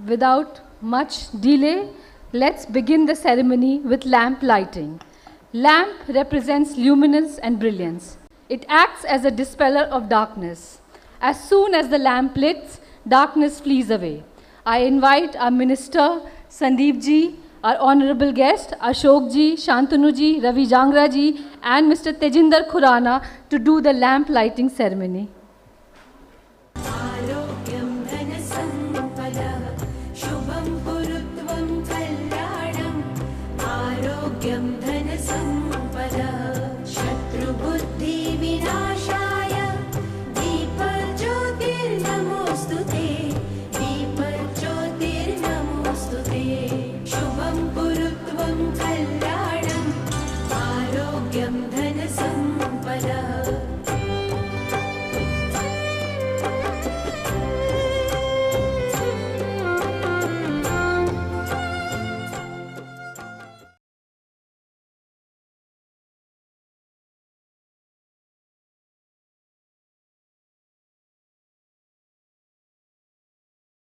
without much delay, let's begin the ceremony with lamp lighting. Lamp represents luminance and brilliance. It acts as a dispeller of darkness. As soon as the lamp lights, darkness flees away. I invite our Minister, Sandeep ji, our honorable guest, Ashok ji, Shantanu ji, Ravi Jangra ji, and Mr. Tejinder Khurana to do the lamp lighting ceremony. शुभं कुरुत्वं कल्याणं आरोग्यं